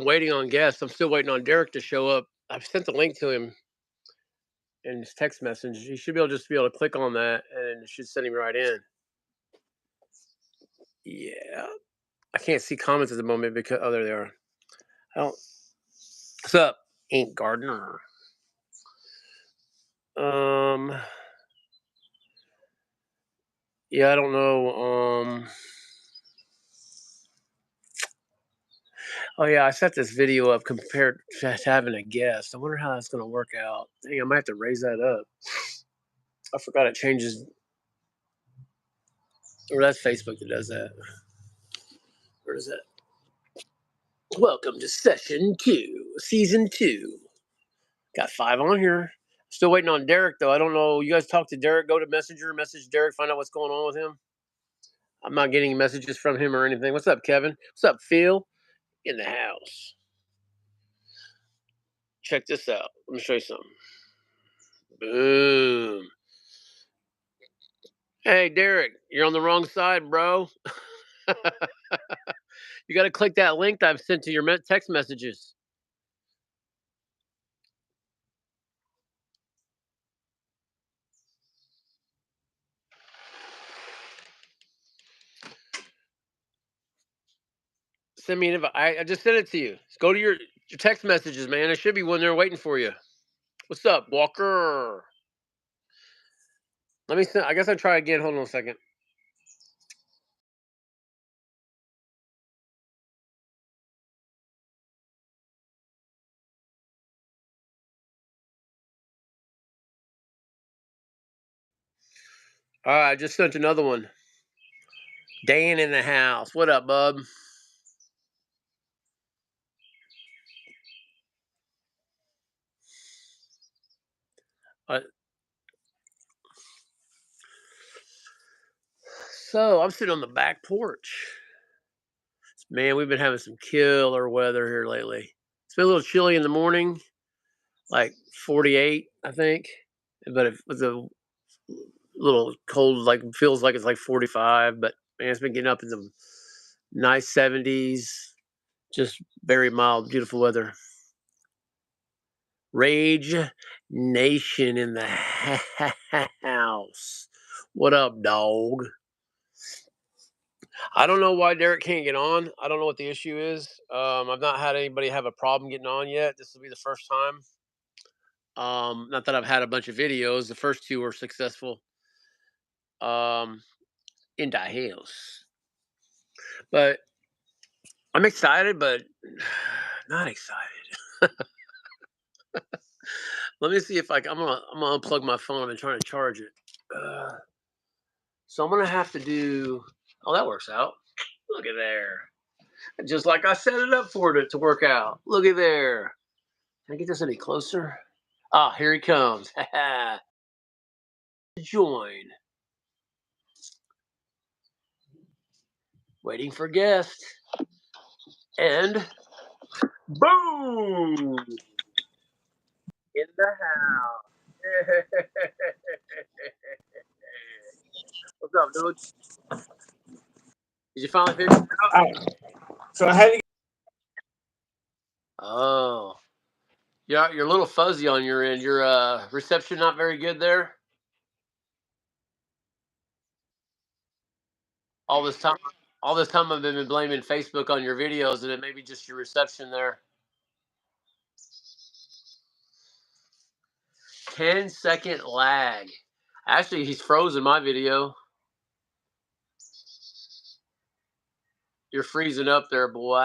waiting on guests. I'm still waiting on Derek to show up. I've sent the link to him in his text message. He should be able to click on that, and it should send him right in. Yeah, I can't see comments at the moment because there they are. I don't. What's up, Ink Gardener? Yeah, I don't know. Oh yeah, I set this video up compared to having a guest. I wonder how that's going to work out. Dang, I might have to raise that up. I forgot it changes. Or that's Facebook that does that. Where is that? Welcome to session 2, season 2. Got 5 on here. Still waiting on Derek though. I don't know. You guys talk to Derek. Go to Messenger, message Derek, find out what's going on with him. I'm not getting messages from him or anything. What's up, Kevin? What's up, Phil? In the house. Check this out. Let me show you something. Boom. Hey, Derek, you're on the wrong side, bro. You got to click that link I've sent to your text messages. Send me an invite. I just sent it to you. Go to your text messages, man. There should be one there waiting for you. What's up, Walker? Let me send. I guess I'll try again. Hold on a second. All right, I just sent another one. Dan in the house. What up, bub? So I'm sitting on the back porch. Man, we've been having some killer weather here lately. It's been a little chilly in the morning, like 48, I think. But it was a little cold, like feels like it's like 45. But man, it's been getting up in the nice 70s. Just very mild, beautiful weather. Rage Nation in the house. What up, dog? I don't know why Derek can't get on. I don't know what the issue is. I've not had anybody have a problem getting on yet. This will be the first time. Not that I've had a bunch of videos. The first 2 were successful. In the house. But I'm excited, but not excited. Let me see if I'm gonna unplug my phone and try to charge it. So I'm gonna have to do. Oh, that works out. Look at there. Just like I set it up for it to work out. Look at there. Can I get this any closer? Ah, here he comes. Join. Waiting for guest. And boom! In the house. What's up, dude? Did you finally figure it out? So I had to. Oh. Yeah, you're a little fuzzy on your end. Your reception not very good there. All this time, I've been blaming Facebook on your videos, and it may be just your reception there. 10-second lag. Actually, he's frozen my video. You're freezing up there, boy.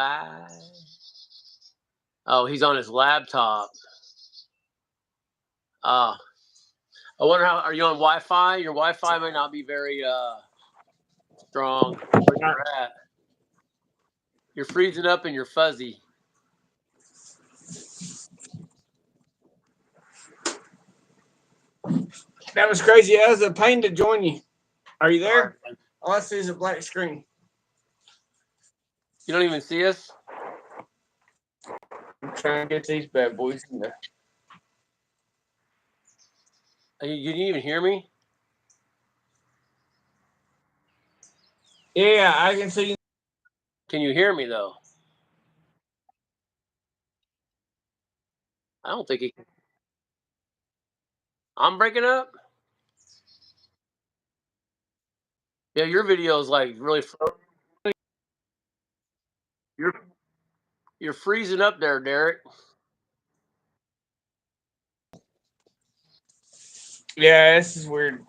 Oh, he's on his laptop. I wonder how. Are you on Wi-Fi? Your Wi-Fi might not be very strong where you're at. You're freezing up and you're fuzzy. That was crazy. That was a pain to join you. Are you there? Right. All I see is a black screen. You don't even see us? I'm trying to get these bad boys in there. You didn't even hear me? Yeah, I can see you. Can you hear me though? I don't think he. I'm breaking up. Yeah, your video is like really. You're you're freezing up there, Derek. Yeah, this is weird.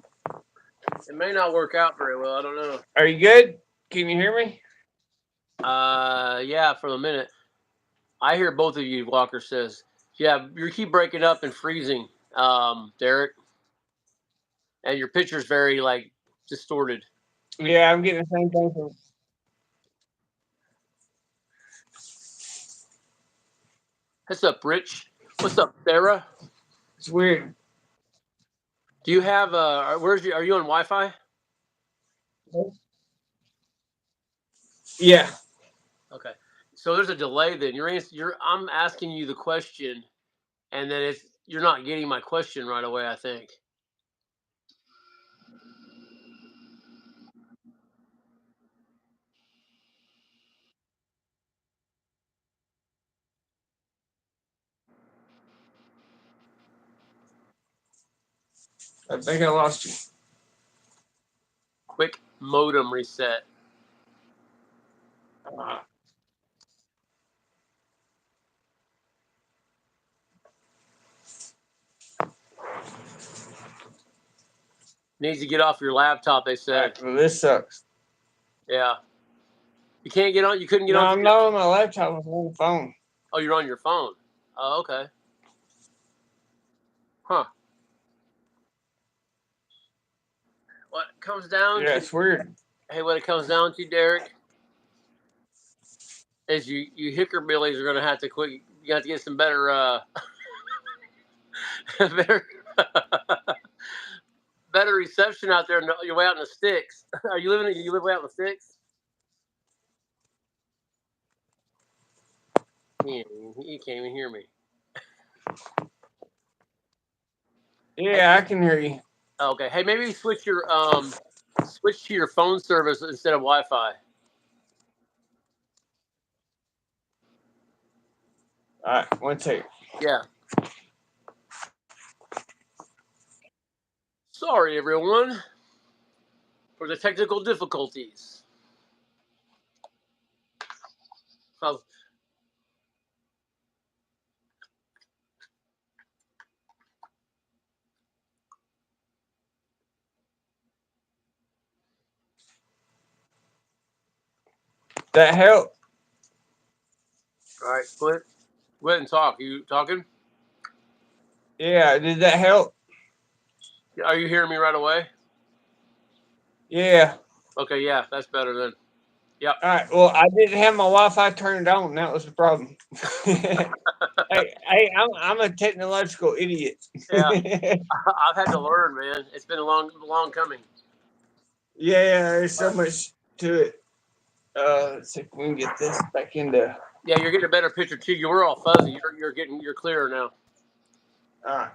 It may not work out very well. I don't know. Are you good? Can you hear me? Yeah, for the minute. I hear both of you. Walker says, "Yeah, you keep breaking up and freezing, Derek, and your picture's very like distorted." Yeah, I'm getting the same thing from. What's up, Rich? What's up, Sarah? It's weird. Do you have where's you? Are you on Wi-Fi? Yeah. Okay. So there's a delay then. I'm asking you the question, and then you're not getting my question right away. I think. I think I lost you. Quick modem reset. Needs to get off your laptop. They said. Right, well, this sucks. Yeah. You can't get on. You couldn't get No, on. I'm not on my laptop. I'm on the phone. Oh, you're on your phone. Oh, okay. Huh. What it comes down Yeah, to? it's weird. Hey, what it comes down to, Derek, is you hickerbillies are gonna have to quit. You have to get some better better better reception out there. You're way out in the sticks. Are you living? You live way out in the sticks? He can't even hear me. Yeah, I can hear you. Okay. Hey, maybe switch to your phone service instead of Wi-Fi. All right, one second. Yeah. Sorry, everyone, for the technical difficulties. Oh, That help? all right. Go ahead and talk. You talking? Yeah, did that help? Are you hearing me right away? Yeah. Okay. Yeah, that's better then. Yep. All right. Well, I didn't have my Wi-Fi turned on. That was the problem. hey, I'm a technological idiot. Yeah. I've had to learn, man. It's been a long coming. Yeah, there's so much to it. Let's see if we can get this back into. Yeah, you're getting a better picture too. You were all fuzzy. You're clearer now. All right.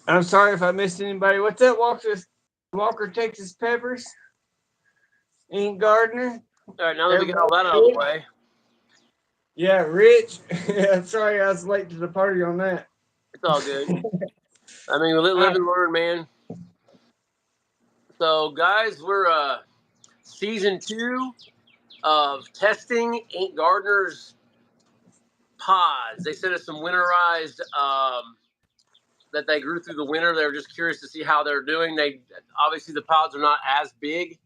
I'm sorry if I missed anybody. What's up, Walker Texas Peppers? Ain't Gardner? All right, now that we get all Everybody that out of good? the way. Yeah, Rich. I'm sorry I was late to the party on that. It's all good. I mean, live and learn, man. So, guys, we're season 2 of testing Ain't Gardener's pods. They sent us some winterized that they grew through the winter. They were just curious to see how they're doing. They obviously the pods are not as big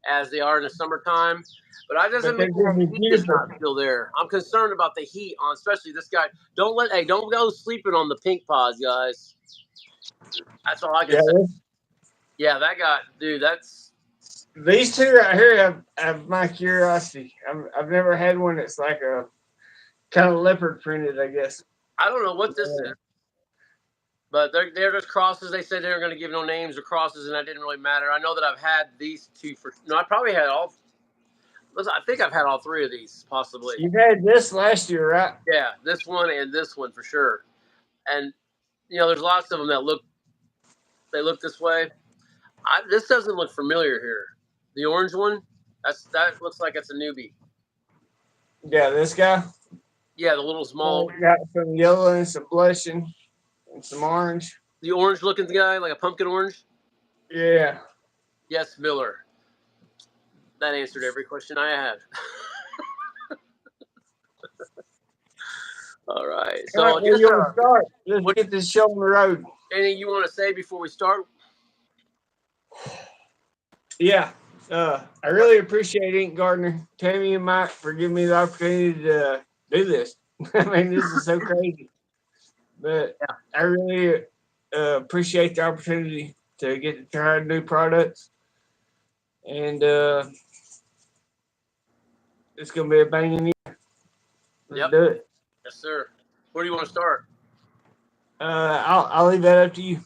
as they are in the summertime, but that doesn't mean the heat is not still there. I'm concerned about the heat on, especially this guy. Don't go sleeping on the pink pods, guys. That's all I can say. Yeah, that guy, dude. That's These two right here have my curiosity. I've never had one that's like a kind of leopard printed, I guess. I don't know what this is, but they're just crosses. They said they were going to give no names or crosses, and that didn't really matter. I know that I've had these two for. No, I probably had all. I think I've had all 3 of these, possibly. You've had this last year, right? Yeah, this one and this one for sure. And there's lots of them that look this way. This doesn't look familiar here. The orange one, that looks like it's a newbie. Yeah, this guy. Yeah, the little small, Got some yellow and some blushing and some orange. the orange looking guy, like a pumpkin orange. Yeah. Yes, Miller. That answered every question I had. All right. All right, So well, just you want to start? Let's what get this show on the road. anything you want to say before we start? Yeah. I really appreciate Ink Gardener, Tammy and Mike for giving me the opportunity to do this. I mean, this is so crazy. But Yeah. I really appreciate the opportunity to get to try new products. And it's going to be a banging year. Let's Yep. do it. Yes, sir. Where do you want to start? I'll leave that up to you.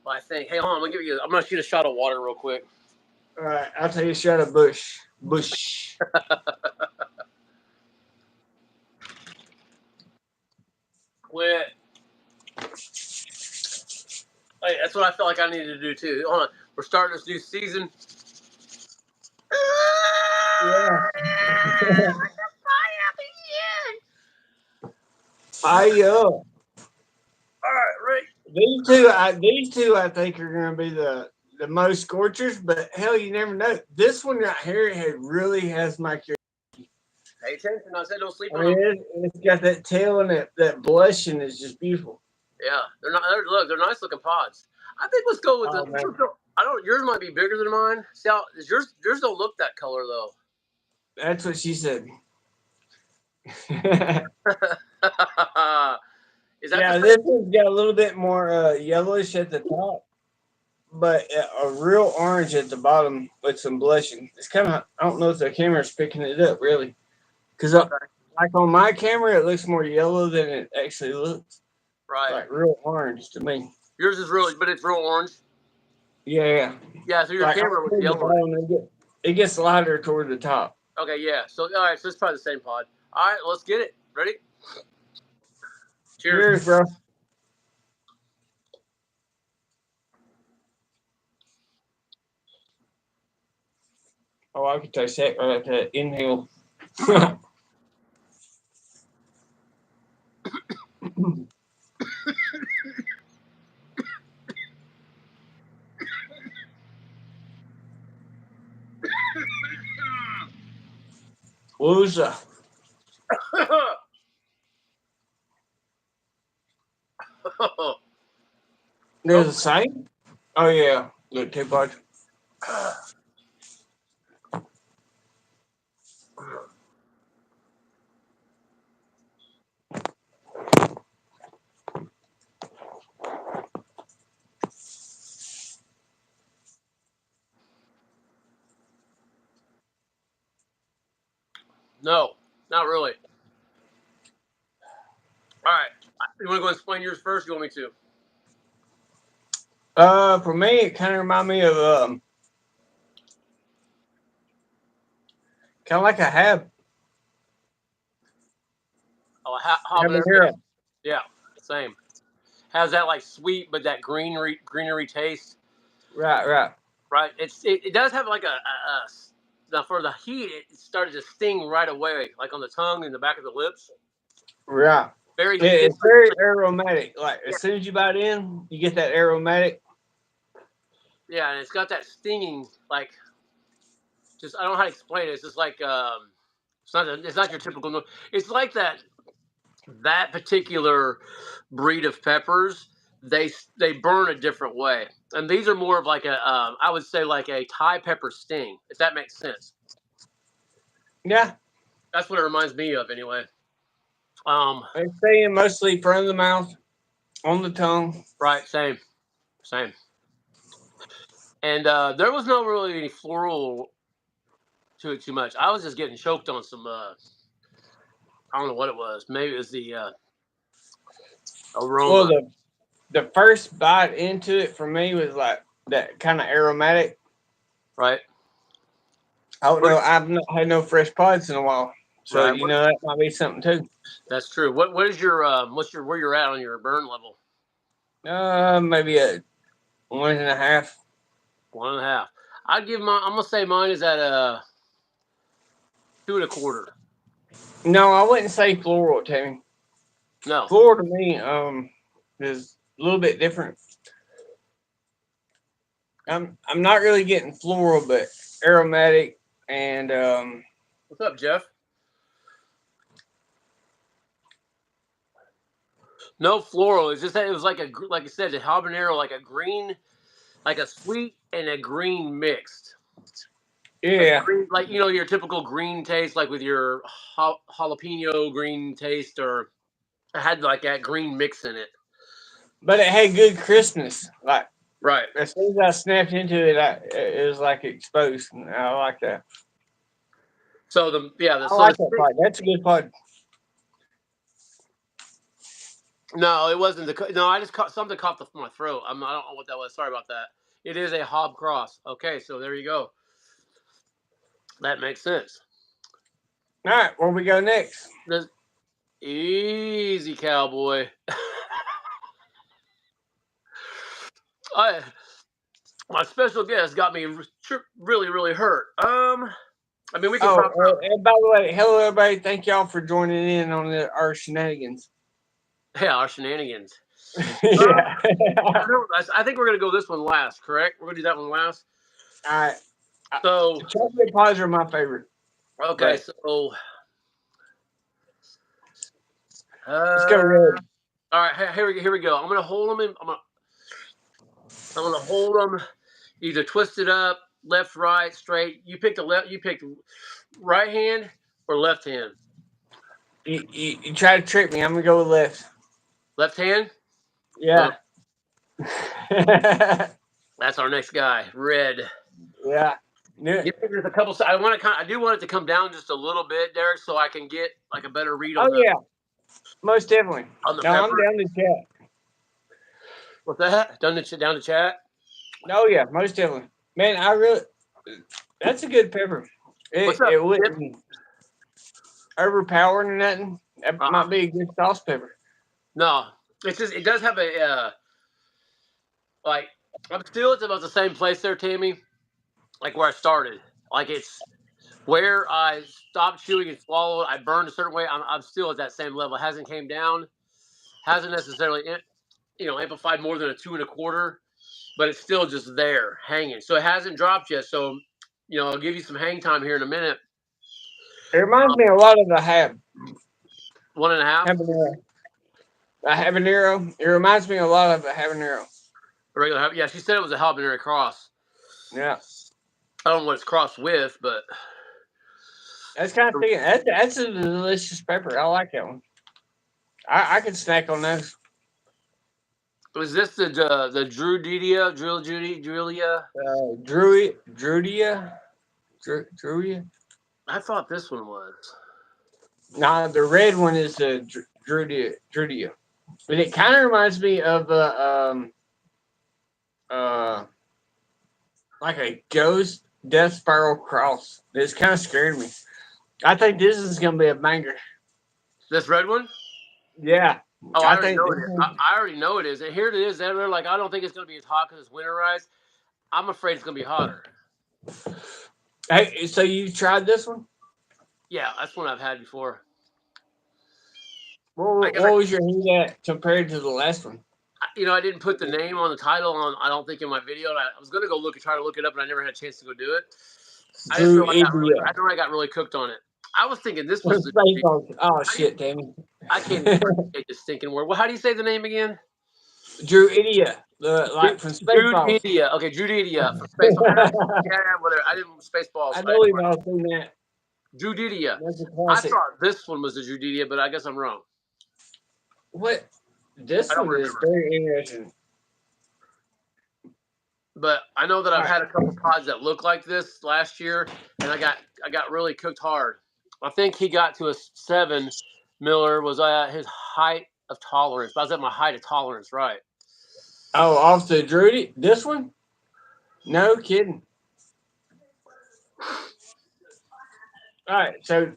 Well, I think. Hey, hold on. I'm gonna shoot a shot of water real quick. All right, I'll take a shot of Bush. Bush. Quit. Hey, that's what I felt like I needed to do too. Hold on. We're starting this new season. Yeah. I All right, right. these two I think are going to be the most scorchers, but hell, you never know. This one right here, it really has my curiosity. Pay attention. I said don't sleep I on mean, them. it's got that tail and that blushing is just beautiful. Yeah, look, they're nice looking pods. I think let's go with Oh man, I don't. Yours might be bigger than mine. See how yours don't look that color though. that's what she said. Is that the Yeah, same? this one's got a little bit more yellowish at the top, but a real orange at the bottom with some blushing. It's kind of, I don't know if the camera's picking it up really, because Okay. like on my camera it looks more yellow than it actually looks. Right. Like real orange to me. Yours is really, but it's real orange. Yeah, Yeah. So your like camera was toward the yellow. bottom, it gets lighter toward the top. Okay. Yeah. So all right. So it's probably the same pod. All right. Let's get it. Ready? Cheers. Cheers, bro. Oh, I could taste that right at the inhale. Loser. They're the same? Oh yeah. Look, take bud. No, not really. All right. You want to go explain yours first? Or you want me to? For me, it kind of remind me of kind of like a Oh, habanero. habanero. Yeah, same. Has that like sweet, but that greenery taste. Right. Right. It does have like a now for the heat, it started to sting right away, like on the tongue and the back of the lips. Right. Very It's stinging. very aromatic. Like Yeah, as soon as you bite in, you get that aromatic. yeah, and it's got that stinging like just I don't know how to explain it. It's just like it's not your typical. It's like that particular breed of peppers. They burn a different way, and these are more of like a I would say like a Thai pepper sting, if that makes sense. Yeah. That's what it reminds me of, anyway. They stay in mostly front of the mouth, on the tongue. Right, same. And there was no really any floral to it too much. I was just getting choked on some. I don't know what it was. Maybe it was the Well, aroma. the first bite into it for me was like that kind of aromatic. Right. I don't know. I've not had no fresh pods in a while, so Right. you know that might be something too. That's true. What is your where you're at on your burn level? Maybe a 1.5. 1.5. I'd give mine. I'm gonna say mine is at 2.25. No, I wouldn't say floral, Tammy. No. Floral to me, is a little bit different. I'm not really getting floral, but aromatic and What's up, Jeff? No floral. It's just that it was like I said, the habanero, like a green, like a sweet and a green mixed. yeah. Like your typical green taste, like with your jalapeno green taste, or it had like that green mix in it. But it had good crispness. Like Right. as soon as I snapped into it, it was like exposed. I like that. So I like that part. That's a good part. No, it wasn't no. I just something caught my throat. I don't know what that was. Sorry about that. It is a Hob cross. Okay, so there you go. That makes sense. All right, where we go next? Easy, cowboy. My special guest got me really, really hurt. I mean, we can talk about. And by the way, hello everybody. Thank y'all for joining in on our shenanigans. Yeah, our shenanigans. Yeah. I think we're gonna go this one last. Correct? We're gonna do that one last. All right. So chocolate pies are my favorite. Okay, so let's go red. All right, here we go. I'm gonna hold them. I'm gonna hold them. Either twisted up, left, right, straight. You picked You picked right hand or left hand. You try to trick me. I'm gonna go with left. Left hand. Yeah. That's our next guy. Red. Yeah. There's a couple. I do want it to come down just a little bit, Derek, so I can get like a better read on. Yeah, most definitely. On the no, pepper. I'm down to chat. What's that? Down to chat. Oh yeah, most definitely. Man, that's a good pepper. It wouldn't overpowering or nothing. That might be a good sauce pepper. No, it's just it does have a like. I'm still at about the same place there, Tammy. Like where I started. Like it's where I stopped chewing and swallowed. I burned a certain way. I'm still at that same level. It hasn't came down. Hasn't necessarily amplified more than a 2 1/4, but it's still just there hanging. So it hasn't dropped yet. So I'll give you some hang time here in a minute. It reminds me a lot of the hab. 1.5. Habanero. A habanero. It reminds me a lot of a habanero. Regular. Yeah, she said it was a habanero cross. Yeah. I don't know what it's crossed with, but that's kind of thinking. That's a delicious pepper. I like that one. I could snack on those. Was this the Drudia? Drudia? I thought this one was. Nah, the red one is the Drudia. But it kind of reminds me of like a ghost death spiral cross. It's kind of scared me. I think this is gonna be a banger. This red one? Yeah. Oh, I already know it is. I already know it is. And here it is. And they're like, I don't think it's going to be as hot because it's winterized. I'm afraid it's going to be hotter. Hey, so you tried this one? Yeah, that's one I've had before. What was your heat at compared to the last one? I didn't put the name on the title on. I don't think in my video. And I was going to go try to look it up, and I never had a chance to go do it. I just feel like I got really cooked on it. I was thinking this was the. Oh shit, Damon! I can't even take this stinking word. Well, how do you say the name again? Druidia, from Spaceballs. Druidia. Okay, Druidia from Spaceballs. Yeah, whatever. I didn't Spaceballs. I know we've all seen that. Druidia. I thought this one was the Druidia, but I guess I'm wrong. What? This one is very interesting. But I know that I've had a couple pods that look like this last year, and I got really cooked hard. I think he got to a 7. Miller was at his height of tolerance. I was at my height of tolerance, right? Oh, off the Druidia? This one? No kidding. All right, so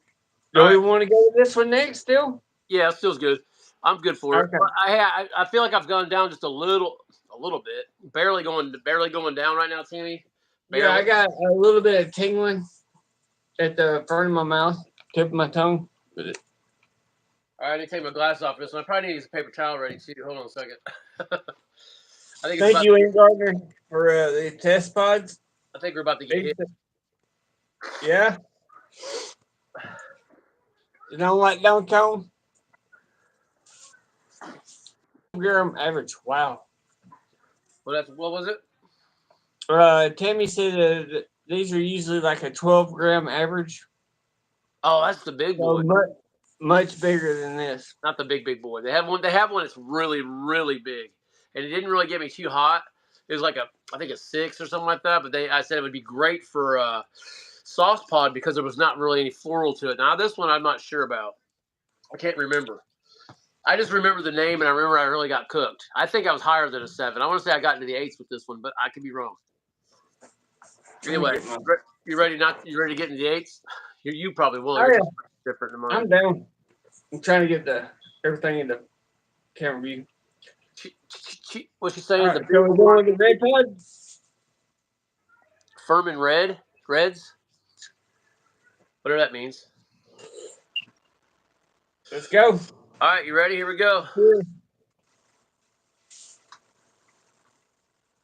do we want to go with this one next still? Yeah, it still's good. I'm good for it. But I feel like I've gone down just a little bit. Barely going down right now, Tammy. Barely. Yeah, I got a little bit of tingling at the front of my mouth, tip of my tongue. with it. All right, I need to take my glass off this one. I probably need to use a paper towel ready too. Hold on a second. I think it's Thank about. you, Gardener, for the test pods. I think we're about to get hit. Yeah. You don't like downtown? Gram average. Wow. Well, what was it? Tammy said that these are usually like a 12-gram average. Oh, that's the big boy. So much bigger than this. Not the big boy. They have one. They have one that's really big, and it didn't really get me too hot. It was like I think a 6 or something like that. But I said it would be great for sauce pod because there was not really any floral to it. Now this one I'm not sure about. I can't remember. I just remember the name, and I remember I really got cooked. I think I was higher than a 7. I want to say I got into the 8s with this one, but I could be wrong. Anyway, you ready? You ready to get into the 8s? You probably will. Oh, yeah. Different than mine. I'm down. I'm trying to get everything in the camera view. What's she saying? Right, so we're going with the red pod? Furman Reds? Whatever that means. Let's go. All right, you ready? Here we go. Yeah.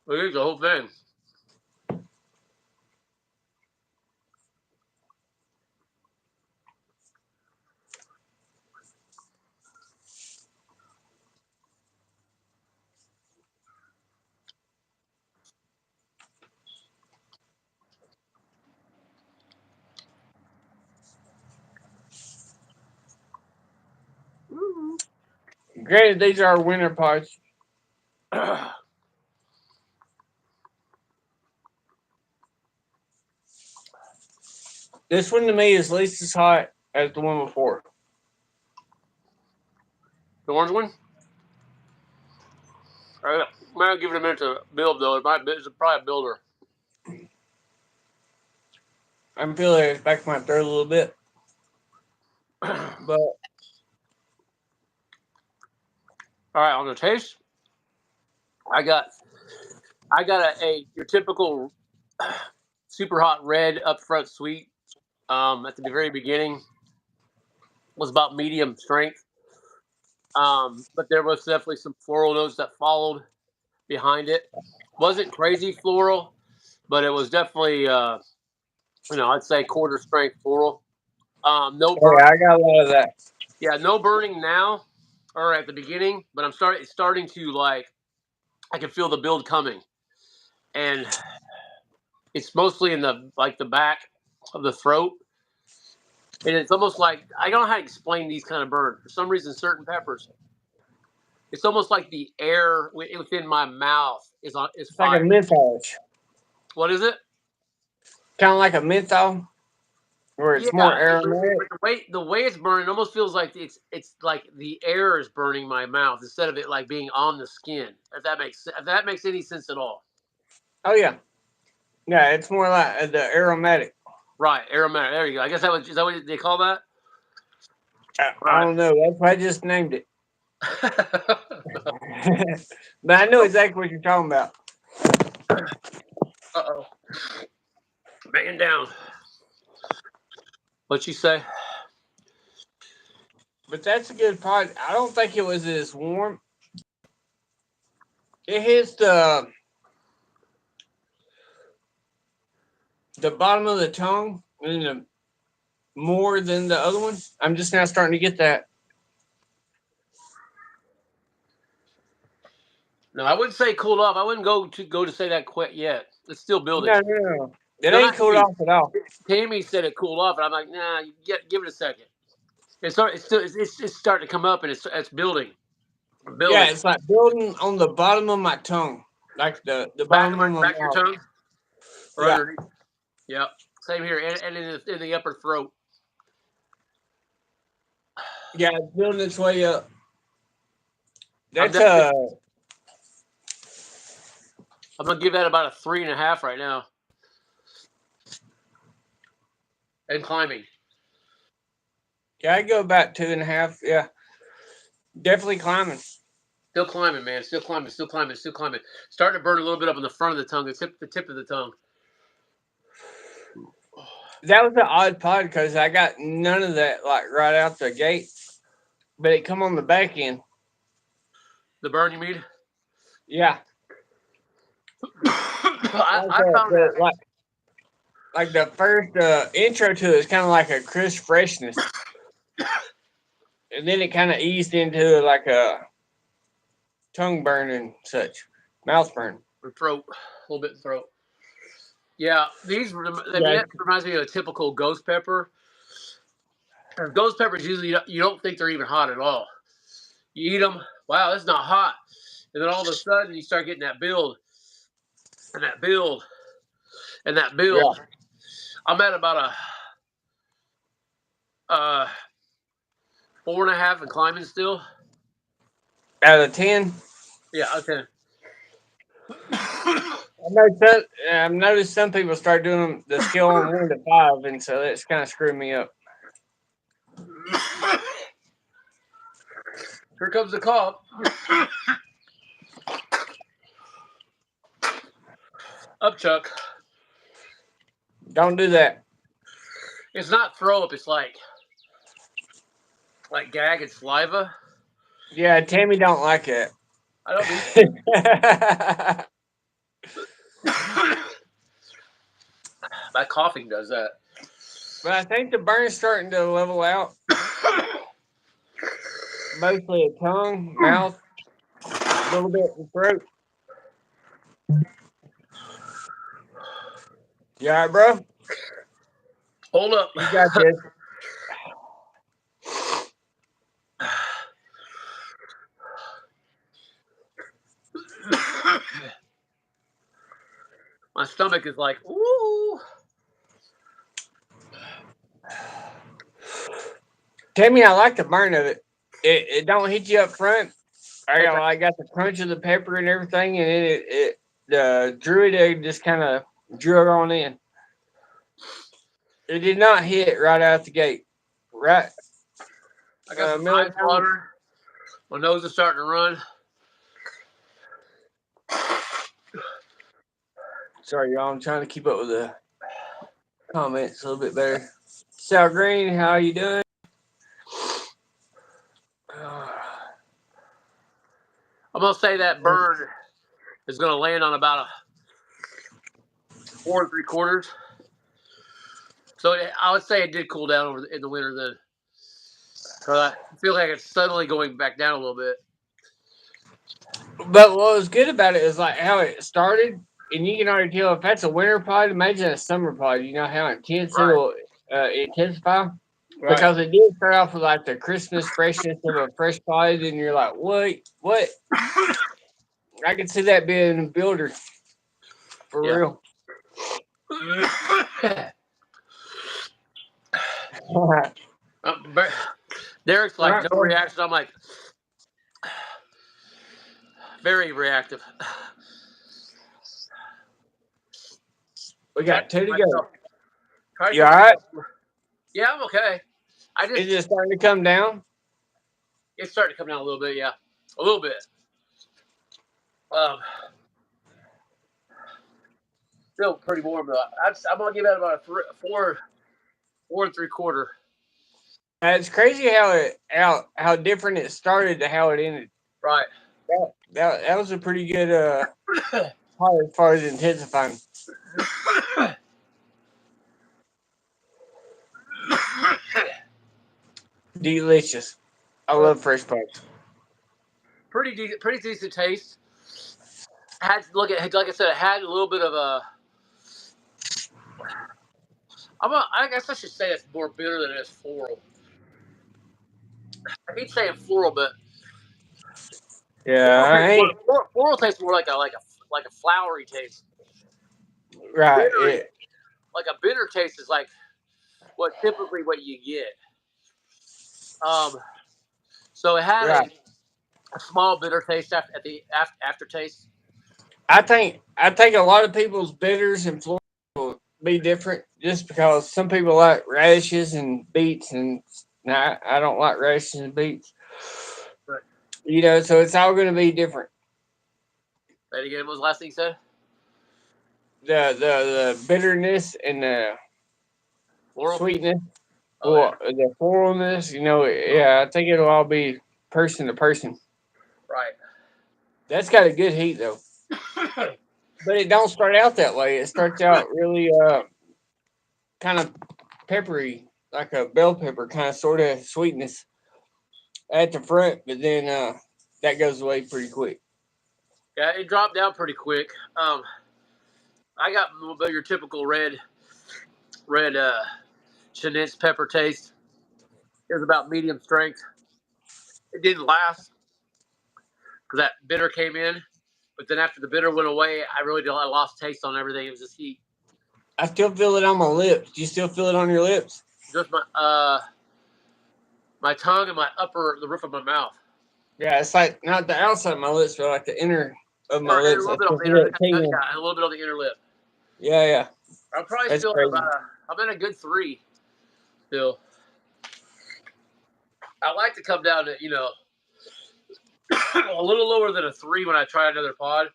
Well, here's the whole thing. Granted, these are winter pods. This one to me is at least as hot as the one before. The orange one? All right, might give it a minute to build though. It's probably a builder. I'm feeling it back my throat a little bit, but all right, on the taste, I got your typical super hot red upfront sweet. At the very beginning was about medium strength, but there was definitely some floral notes that followed behind it. Wasn't crazy floral, but it was definitely I'd say quarter strength floral. No burn. yeah, I got a lot of that. Yeah, no burning now or at the beginning, but I'm starting to I can feel the build coming, and it's mostly in the back of the throat, and it's almost like I don't know how to explain these kind of burns. For some reason, certain peppers, it's almost like the air within my mouth is fire. Like a menthol. What is it? Kind of like a menthol, where it's more aromatic. The way it's burning, it almost feels like it's like the air is burning my mouth instead of it like being on the skin. If that makes any sense at all. Oh yeah, it's more like the aromatic. Right, aromatic. There you go. I guess is that what they call that? I don't know. That's why I just named it. But I know exactly what you're talking about. Uh-oh. Man down. What'd you say? But that's a good pod. I don't think it was as warm. It hits the bottom of the tongue more than the other one. I'm just now starting to get that. No, I wouldn't say cooled off. I wouldn't go to say that quite yet. It's still building. No. It ain't cooled off at all. Tammy said it cooled off, and I'm like, nah, give it a second. It's starting to come up, and it's building. Yeah, it's like building on the bottom of my tongue, like the bottom of my back your tongue. Or yeah. underneath. Yep. Same here, and in the upper throat. Yeah, it's building its way up. That's I'm gonna give that about a 3.5 right now. And climbing. Yeah, I go about 2.5. Yeah, definitely climbing. Still climbing, man. Still climbing. Starting to burn a little bit up on the front of the tongue, the tip of the tongue. That was an odd pod because I got none of that like right out the gate, but it come on the back end. The burn, you mean? Yeah, I found that. Like the first intro to it is kind of like a crisp freshness, and then it kind of eased into like a tongue burn and such, mouth burn. Or throat, a little bit in throat. Yeah, Yeah, that reminds me of a typical ghost pepper. And ghost peppers usually you don't think they're even hot at all. You eat them, wow, that's not hot, and then all of a sudden you start getting that build, and that build, and that yeah. build. I'm at about a 4.5 and climbing still. Out of 10, Yeah, okay. I've noticed some people start doing the scale on 1 to 5, and so that's kind of screwed me up. Here comes the call. Up, Chuck. Don't do that. It's not throw up. It's like gag and saliva. Yeah, Tammy don't like it. I don't need. My coughing does that. But I think the burn's starting to level out. Mostly a tongue, mouth, a little bit in throat. You all right, bro? Hold up. You got this. My stomach is like, ooh. Tammy, I like the burn of it. It don't hit you up front. I got the crunch of the pepper and everything, and the druid egg just kind of drew it on in. It did not hit right out the gate. Right. I got some ice Military. water. My nose is starting to run. Sorry, y'all. I'm trying to keep up with the comments a little bit better. Sal Green, how you doing? I'm gonna say that burn is gonna land on about a 4 3/4. So I would say it did cool down in the winter then. I feel like it's suddenly going back down a little bit. But what was good about it is like how it started, and you can already tell if that's a winter pod. Imagine a summer pod. You know how intense Right. it'll intensify. Right. Because it did start off with like the Christmas freshness of a fresh pod, and you're like, what? I can see that being a builder for real. Derek's like no reaction. I'm like very reactive. We got 2 to go. You all right? Yeah, I'm okay. It's just starting to come down. It's starting to come down a little bit. Yeah, a little bit. Still pretty warm though. I'm gonna give that about a 4 3/4. It's crazy how different it started to how it ended. Right. That was a pretty good part as far as intensifying. Delicious. I love fresh pods. Pretty decent taste. Like I said, it had a little bit of a. I guess I should say it's more bitter than it is floral. I hate saying floral, but yeah, floral tastes more like a flowery taste. Right. Like a bitter taste is like typically what you get. So it had a small bitter taste at the aftertaste. I think a lot of people's bitters and floral will be different just because some people like radishes and beets, and I don't like radishes and beets. Right. You know, so it's all going to be different. Say it again. What was the last thing you said? The bitterness and Floral. sweetness Oh yeah. or the floralness. Yeah, I think it'll all be person to person. Right. That's got a good heat though, but it don't start out that way. It starts out really kind of peppery, like a bell pepper kind of sort of sweetness at the front, but then that goes away pretty quick. Yeah, it dropped down pretty quick. I got your typical red Chinese pepper taste. It was about medium strength. It didn't last because that bitter came in, but then after the bitter went away, I lost taste on everything. It was just heat. I still feel it on my lips. Do you still feel it on your lips? Just my tongue and the roof of my mouth. Yeah, it's like not the outside of my lips, but like the inner of my Or and a lips. I little bit on still the feel inner, it tingling. yeah, and a little bit on the inner lip. Yeah, yeah. I'm probably That's still at crazy. I'm at a good 3 still. I like to come down to a little lower than a 3 when I try another pod.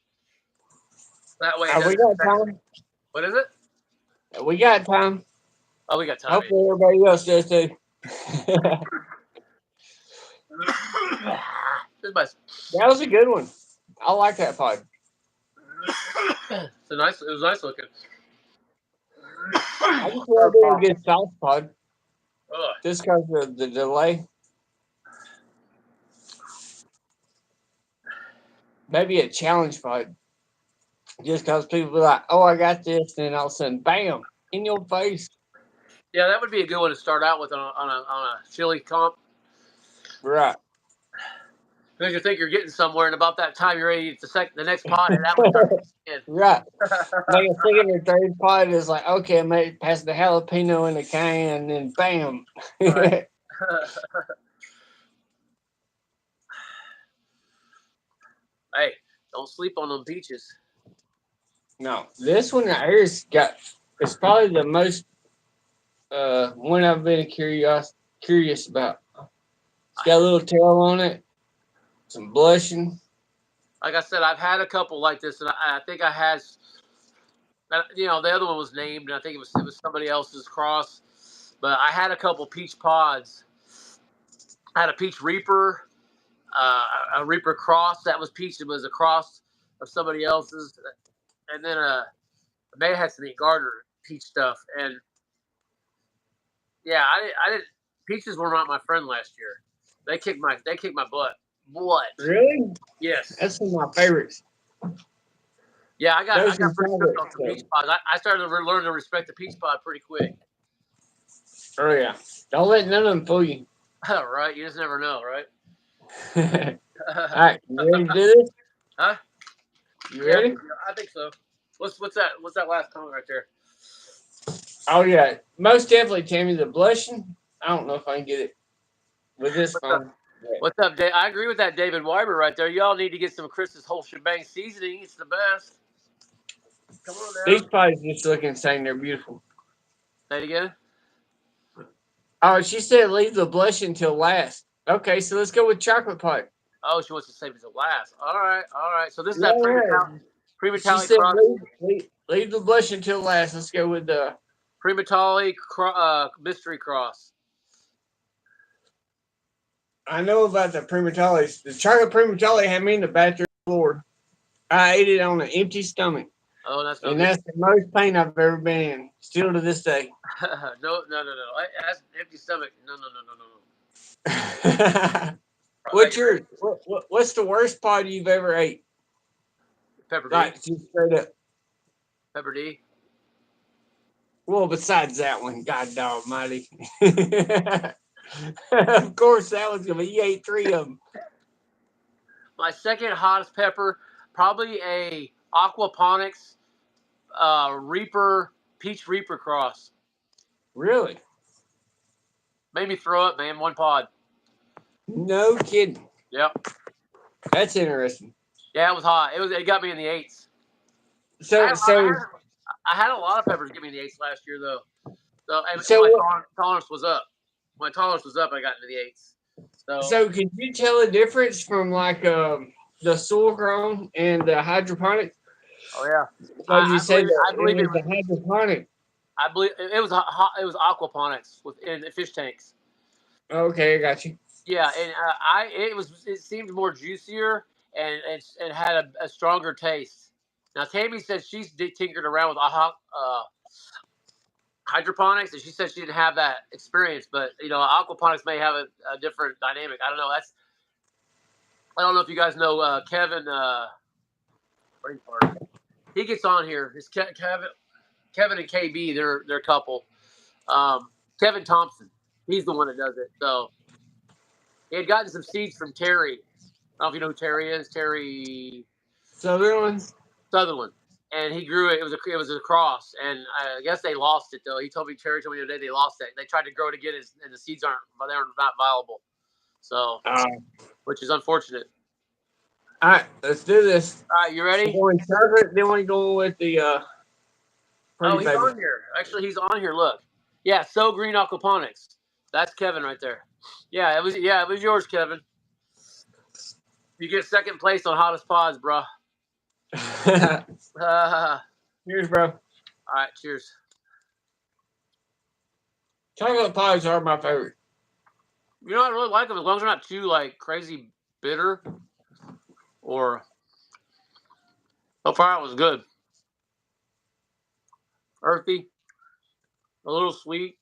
That way it We doesn't got affect. time. What is it? We got time. Oh, we got time. Hopefully everybody else does too. That That was a good one. I like that pod. It was nice looking. I just want to do a good sauce pod. Ugh. Just because of the delay. Maybe a challenge pod. Just because people be like, oh, I got this. And then all of a sudden, bam, in your face. Yeah, that would be a good one to start out with on a chili comp. Right. Because you think you're getting somewhere, and about that time you're ready to eat the next pot, and that one starts in. Right. Like a second or third pod is like, okay, I made pass the jalapeno in the can, and then bam. Right. Hey, don't sleep on them peaches. No, this one right here's got. It's probably the most one I've been curious about. It's got a little tail on it, some blushing. Like I said, I've had a couple like this, and I think I had, the other one was named, and I think it was somebody else's cross. But I had a couple peach pods. I had a peach reaper, a reaper cross that was peach. It was a cross of somebody else's, and then I may have had some Gardner peach stuff. And yeah, I didn't. Peaches were not my friend last year. They kicked my butt. What? Really? Yes. That's one of my favorites. Yeah, I got Those are pretty hooked on some favorites. peach pods. I started to learn to respect the peach pod pretty quick. Oh yeah, don't let none of them fool you. Right? You just never know, right? All right, you ready to do this? Huh? You ready? I think so. What's that? What's that last comment right there? Oh yeah, most definitely, Tammy. The blushing. I don't know if I can get it with this phone. What's up, Dave? I agree with that, David Weiber right there. Y'all need to get some Chris's whole shebang seasoning. It's the best. Come on now. These pies just look insane. They're beautiful. Say it again. Oh, she said leave the blush until last. Okay, so let's go with chocolate pie. Oh, she wants to save it to last. All right. So this is Yeah, that she said leave the blush until last. Let's go with the Primatali mystery cross. I know about the Primatali. The chocolate Primatali had me in the bathroom floor. I ate it on an empty stomach. Oh, that's no and good. That's the most pain I've ever been in, still to this day. No. That's an empty stomach. No. What's the worst pod you've ever ate? Pepper D. Like, just straight up. Pepper D. Well, besides that one, God almighty. Of course, that was going to be, you ate 3 of them. My second hottest pepper, probably a aquaponics peach reaper cross. Really? Made me throw up, man. One pod. No kidding. Yep. That's interesting. Yeah, it was hot. It got me in the 8s. So I had a lot of peppers get me in the 8s last year, though. And my tolerance was up. My tolerance was up. I got into the 8s. So could you tell a difference from like the soil grown and the hydroponic? Oh yeah. I believe it was the hydroponic. I believe it was it was aquaponics in fish tanks. Okay, I got you. Yeah, and it seemed more juicier and had a stronger taste. Now Tammy said she's tinkered around with hydroponics, and she said she didn't have that experience. But aquaponics may have a different dynamic. I don't know. I don't know if you guys know Kevin. He gets on here. It's Kevin and KB. They're a couple. Kevin Thompson. He's the one that does it. So he had gotten some seeds from Terry. I don't know if you know who Terry is. Terry Sutherland. And he grew it. It was a cross, and I guess they lost it though. Terry told me the other day they lost it. They tried to grow it again, and the seeds aren't not viable. So, which is unfortunate. All right, let's do this. All right, you ready? We're going chocolate, then we go with the. Oh, he's on here. Actually, he's on here. Look, yeah, So Green Aquaponics. That's Kevin right there. Yeah, it was yours, Kevin. You get second place on Hottest Pods, bro. Cheers, bro. All right, cheers. Chocolate pies are my favorite. I really like them as long as they're not too crazy bitter. Or so far it was good. Earthy, a little sweet.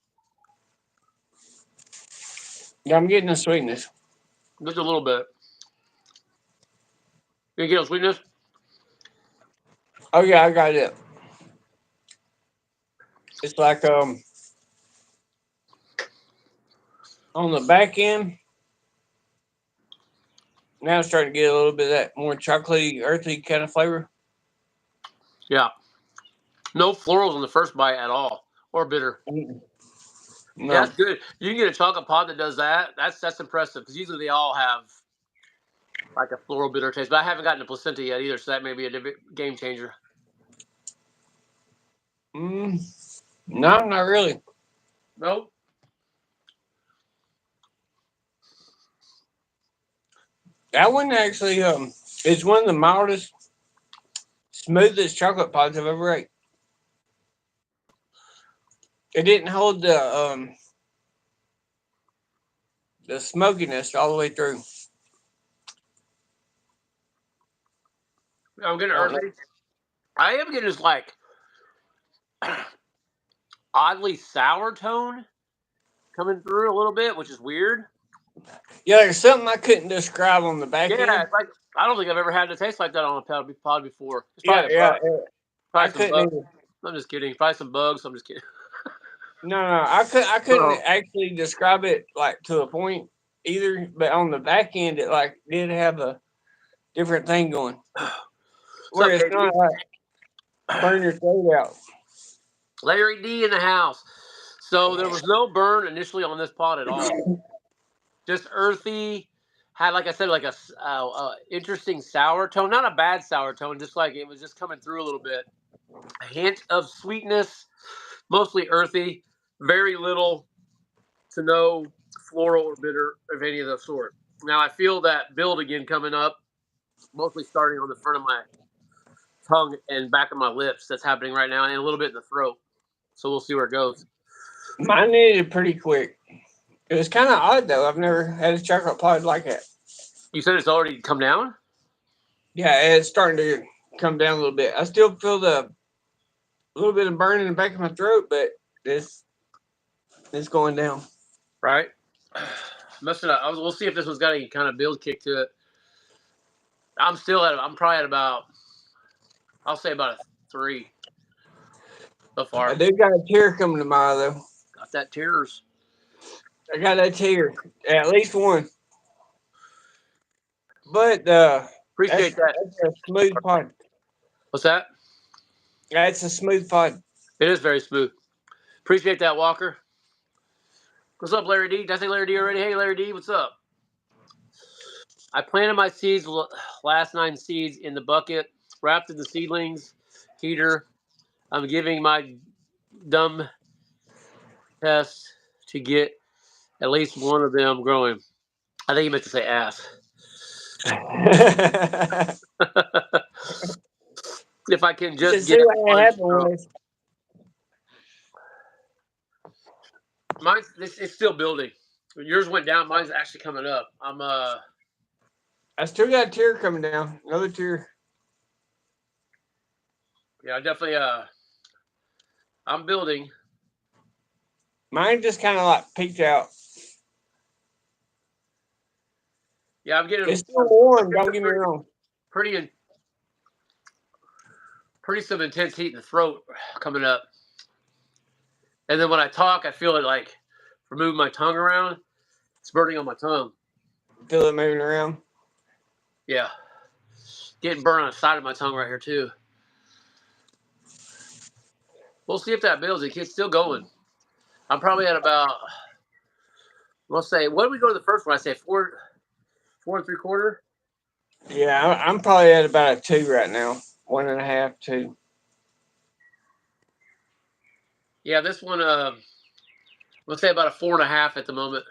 Yeah, I'm getting the sweetness. Just a little bit. You get a sweetness? Oh yeah, I got it. It's like on the back end. Now it's starting to get a little bit of that more chocolatey, earthy kind of flavor. Yeah. No florals in the first bite at all, or bitter. No. Yeah, that's good. You can get a chocolate pod that does that. That's impressive because usually they all have like a floral bitter taste. But I haven't gotten a placenta yet either, so that may be a game changer. No, not really. Nope. That one actually is one of the mildest, smoothest chocolate pods I've ever ate. It didn't hold the smokiness all the way through. I'm getting earthy. I am getting this oddly sour tone coming through a little bit, which is weird. Yeah, there's something I couldn't describe on the back end. It's like I don't think I've ever had it taste like that on a pod before. It's probably I couldn't even. I'm just kidding. Probably some bugs. I'm just kidding. No, I couldn't actually describe it to a point either. But on the back end, it did have a different thing going. Where it's not burn your throat out. Larry D in the house. So there was no burn initially on this pod at all. Just earthy. Had, like I said, a interesting sour tone. Not a bad sour tone. Just it was just coming through a little bit. A hint of sweetness. Mostly earthy. Very little to no floral or bitter of any of the sort. Now I feel that build again coming up. Mostly starting on the front of my tongue and back of my lips. That's happening right now. And a little bit in the throat. So we'll see where it goes. Mine needed pretty quick. It was kind of odd, though. I've never had a chocolate pod like that. You said it's already come down? Yeah, it's starting to come down a little bit. I still feel a little bit of burn in the back of my throat, but it's going down. Right? We'll see if this one's got any kind of build kick to it. I'm probably at about, I'll say about a 3 so far. I do got a tear coming to my eye, though. Got that tears. I got that tear. At least one. But appreciate that. That's a smooth pod. What's that? Yeah, it's a smooth pod. It is very smooth. Appreciate that, Walker. What's up, Larry D? Did I say Larry D already? Hey, Larry D, what's up? I planted my seeds, last 9 seeds in the bucket, wrapped in the seedlings, heater. I'm giving my dumb test to get at least one of them growing. I think you meant to say ass. If I can just get what happened. Mine's it's still building. When yours went down, mine's actually coming up. I still got a tear coming down. Another tear. Yeah, I definitely I'm building. Mine just kind of like peeked out. Yeah, I'm getting It's still warm. Don't get me wrong. pretty some intense heat in the throat coming up. And then when I talk, I feel it like moving my tongue around. It's burning on my tongue. Feel it moving around. Yeah. Getting burned on the side of my tongue right here too. We'll see if that builds. It's still going. I'm probably at about, let's say, what did we go to the first one? I say 4 3/4. Yeah, I'm probably at about a 2 right now. 1.5, 2. Yeah, this one, let's say about a 4.5 at the moment.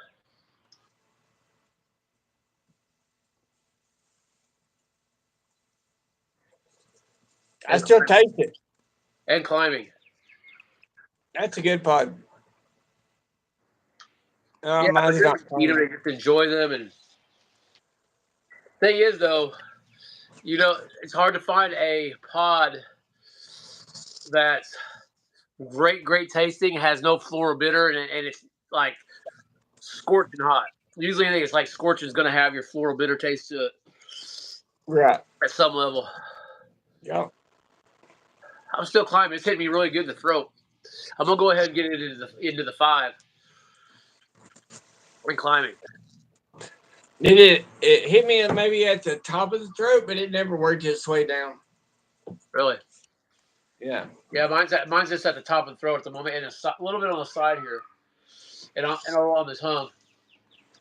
I still taste it. And climbing. That's a good pod. Yeah, mine's not you know, just enjoy them. And thing is, though, you know, it's hard to find a pod that's great tasting, has no floral bitter, and it's like scorching hot. Usually, I think it's like scorching is going to have your floral bitter taste to it. Right. At some level. Yep. I'm still climbing. It's hitting me really good in the throat. I'm gonna go ahead and get it into the 5. We're climbing. It hit me maybe at the top of the throat, but it never worked its way down. Really? Yeah. Yeah, mine's just at the top of the throat at the moment, and a little bit on the side here, and all on the tongue.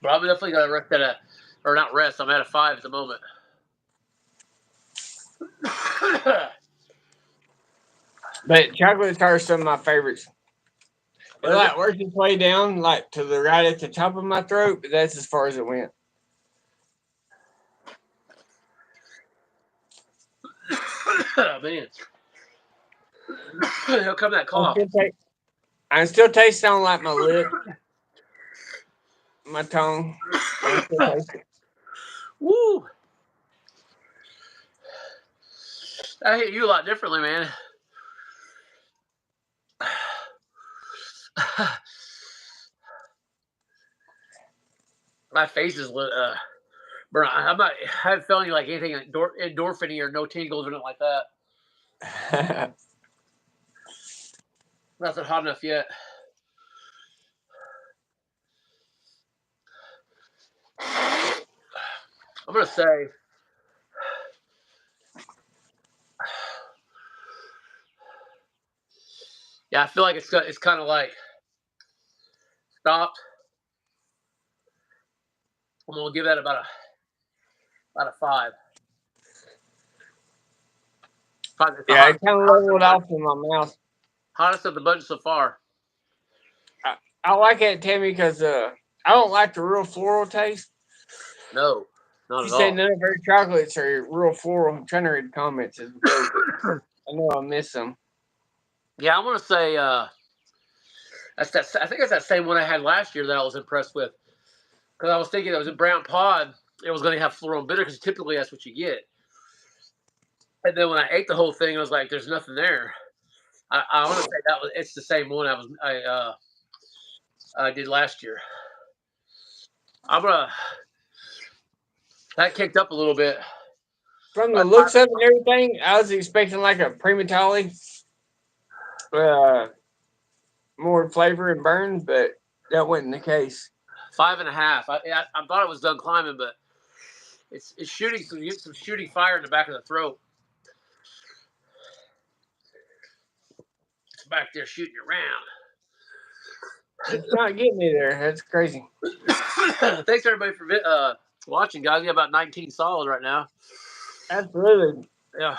But I'm definitely gonna rest at or not rest. I'm at a 5 at the moment. But chocolate are some of my favorites. It like worked its way down like to the right at the top of my throat, but that's as far as it went. Man. How come that cough? I'm still tasting on like my lip, my tongue. Woo! I hit you a lot differently, man. My face is bro. I haven't felt like anything endorphin or no tingles or nothing like that. Nothing hot enough yet. I'm gonna say yeah, I feel like it's kind of like stopped. I'm gonna give that about a 5. Yeah, it kind of leveled off in my mouth. Hottest of the bunch so far. I like it, Tammy, because I don't like the real floral taste. No, not you at say all. none of her chocolates are real floral. I'm trying to read the comments. I know I miss them. Yeah, I'm gonna say that's that. I think that's that same one I had last year that I was impressed with. Because I was thinking it was a brown pod. It was going to have floral and bitter because typically that's what you get. And then when I ate the whole thing, I was like, "There's nothing there." I want to say it's the same one I did last year. That kicked up a little bit. From the looks of it and everything, I was expecting like a Primatali, more flavor and burn, but that wasn't the case. 5.5. I thought it was done climbing, but it's shooting some shooting fire in the back of the throat. It's back there shooting around. It's not getting me there. That's crazy. Thanks everybody for watching, guys. We got about 19 solid right now. Absolutely. Yeah.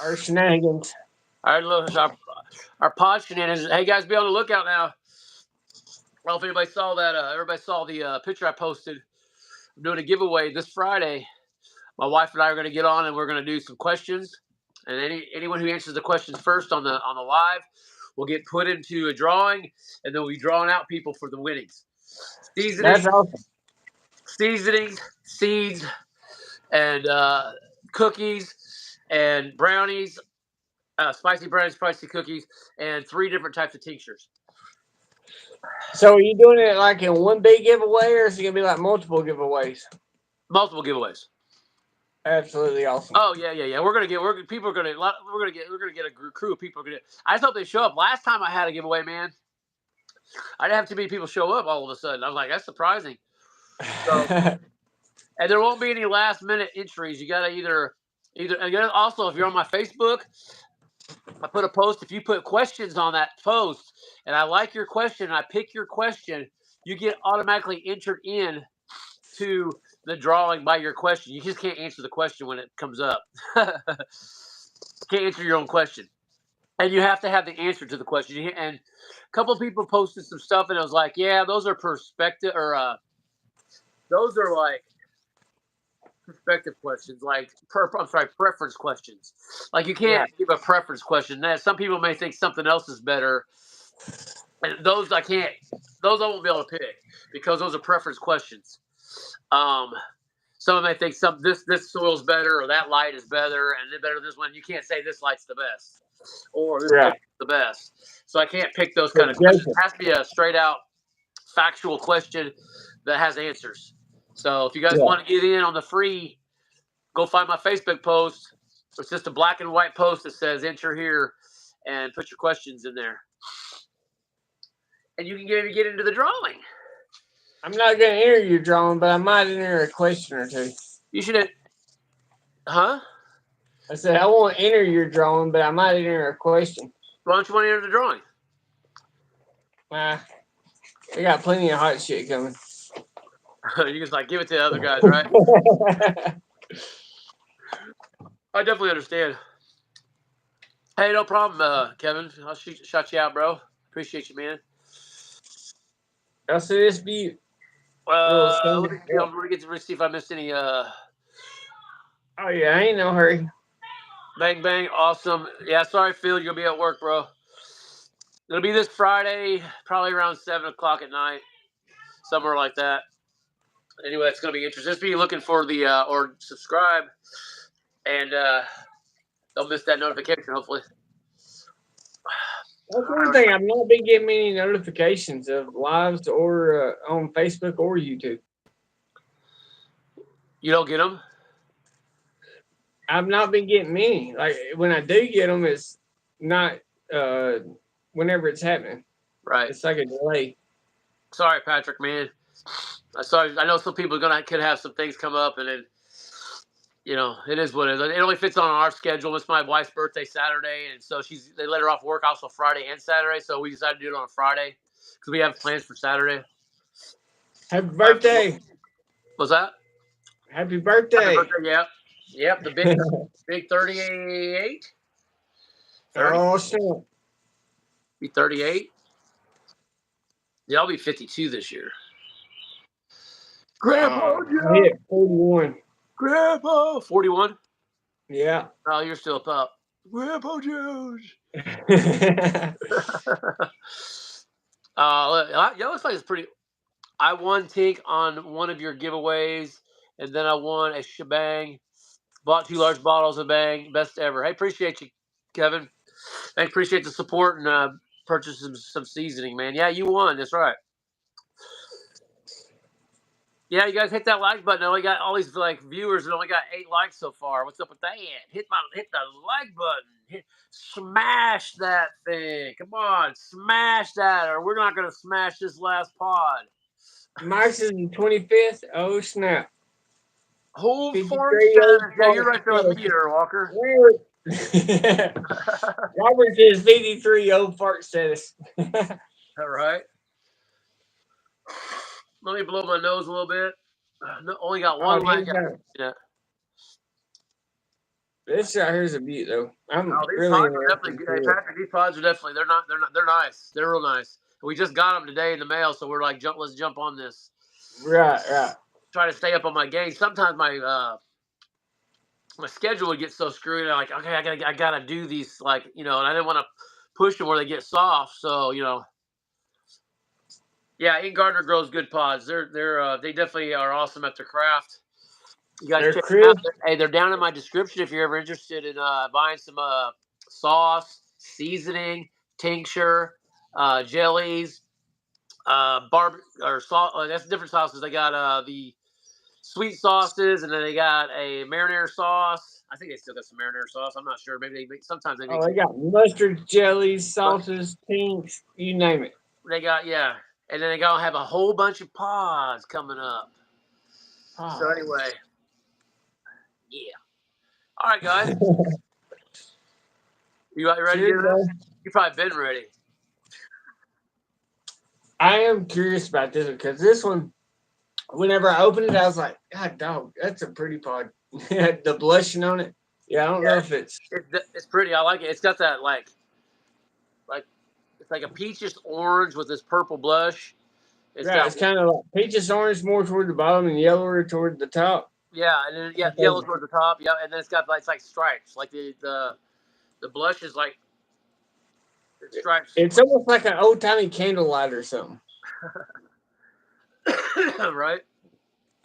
Our shenanigans. All right, look, our pod shenanigans. Hey guys, be on the lookout now. Well, if anybody saw that, everybody saw the picture I posted. I'm doing a giveaway this Friday. My wife and I are going to get on and we're going to do some questions. And anyone who answers the questions first on the live will get put into a drawing, and then we'll be drawing out people for the winnings. That's awesome. Seasonings, seeds, and cookies, and brownies, spicy brownies, spicy cookies, and 3 different types of tinctures. So are you doing it like in one big giveaway, or is it gonna be like multiple giveaways? Multiple giveaways. Absolutely awesome. Oh yeah. We're gonna get a crew of people. I just hope they show up. Last time I had a giveaway, man, I didn't have too many people show up all of a sudden. I was like, that's surprising. So, and there won't be any last minute entries. You gotta either. And also, if you're on my Facebook, I put a post. If you put questions on that post, and I like your question, and I pick your question, you get automatically entered in to the drawing by your question. You just can't answer the question when it comes up. Can't answer your own question, and you have to have the answer to the question. And a couple of people posted some stuff, and I was like, "Yeah, those are perspective, or those are like perspective questions, like preference questions. Like you can't give a preference question. Now, some people may think something else is better, and those I can't. Those I won't be able to pick because those are preference questions. Someone may think this soil's better, or that light is better, and then better this one. You can't say this light's the best, or this light's the best. So I can't pick those kind of questions. It has to be a straight out factual question that has answers. So if you guys want to get in on the free, go find my Facebook post. It's just a black and white post that says enter here and put your questions in there. And you can get into the drawing. I'm not going to enter your drawing, but I might enter a question or two. You should. Huh? I said, I won't enter your drawing, but I might enter a question. Why don't you want to enter the drawing? I got plenty of hot shit coming. You just like give it to the other guys, right? I definitely understand. Hey, no problem, Kevin. I'll shout you out, bro. Appreciate you, man. I'll say this be. Let me get to see if I missed any. Oh yeah, I ain't no hurry. Bang bang, awesome. Yeah, sorry, Phil, you're gonna be at work, bro. It'll be this Friday, probably around 7 o'clock at night, somewhere like that. Anyway, it's gonna be interesting. Just be looking for the or subscribe, and don't miss that notification. Hopefully. That's one thing. I've not been getting any notifications of lives or on Facebook or YouTube. You don't get them? I've not been getting many. Like when I do get them, it's not whenever it's happening. Right. It's like a delay. Sorry, Patrick, man. I know some people could have some things come up, and then it is what it is. It only fits on our schedule. It's my wife's birthday Saturday, and so they let her off work also Friday and Saturday. So we decided to do it on a Friday because we have plans for Saturday. Happy birthday! What's that? Happy birthday! Happy birthday! Yep. The big 38. 30? Oh shit! Be 38. Yeah, I'll be 52 this year. Grandpa, I hit 41. Grandpa, 41. Yeah. Oh, you're still a pup. Grandpa Jones. Looks like it's pretty. I won Tink on one of your giveaways, and then I won a shebang. Bought 2 large bottles of Bang. Best ever. Hey, appreciate you, Kevin. I appreciate the support and purchase some seasoning, man. Yeah, you won. That's right. Yeah, you guys hit that like button. I only got all these viewers and only got 8 likes so far. What's up with that? Hit the like button. Smash that thing. Come on, smash that, or we're not gonna smash this last pod. Mike's is the 25th. Oh snap! Whole fart status. Yeah, you're right there with me there, Walker. Robert says 53 old fart status. All right. Let me blow my nose a little bit. Only got one leg. Yeah. This right here is a beaut, though. These pods are definitely good. Hey, Patrick, these pods are definitely. They're nice. They're real nice. We just got them today in the mail, so we're like, let's jump on this. Right. Try to stay up on my game. Sometimes my schedule would get so screwed. I'm like, okay, I gotta do these, and I didn't want to push them where they get soft. So yeah, INKED Gardener grows good pods. They definitely are awesome at their craft. You guys They're check them out. crisp. Hey, they're down in my description if you're ever interested in buying some sauce, seasoning, tincture, jellies, or salt. That's different sauces. They got the sweet sauces, and then they got a marinara sauce. I think they still got some marinara sauce. I'm not sure. Maybe sometimes they make Oh, some. they got mustard, jellies, sauces, pinks, you name it. They got and then they gonna have a whole bunch of pods coming up. So anyway, yeah. All right, guys. You ready to Cheers, do this? bro. You've probably been ready. I am curious about this one because this one, whenever I opened it, I was like, God, dog, that's a pretty pod. The blushing on it. Yeah, I don't know if it's. It's pretty. I like it. It's got that like it's like a peachish orange with this purple blush. It's Right, got it's kind of like peaches orange more toward the bottom and yellower toward the top. and then yellow towards the top. Yeah, and then it's got it's like stripes. Like the blush is like stripes. It's almost like an old timey candlelight or something. Right?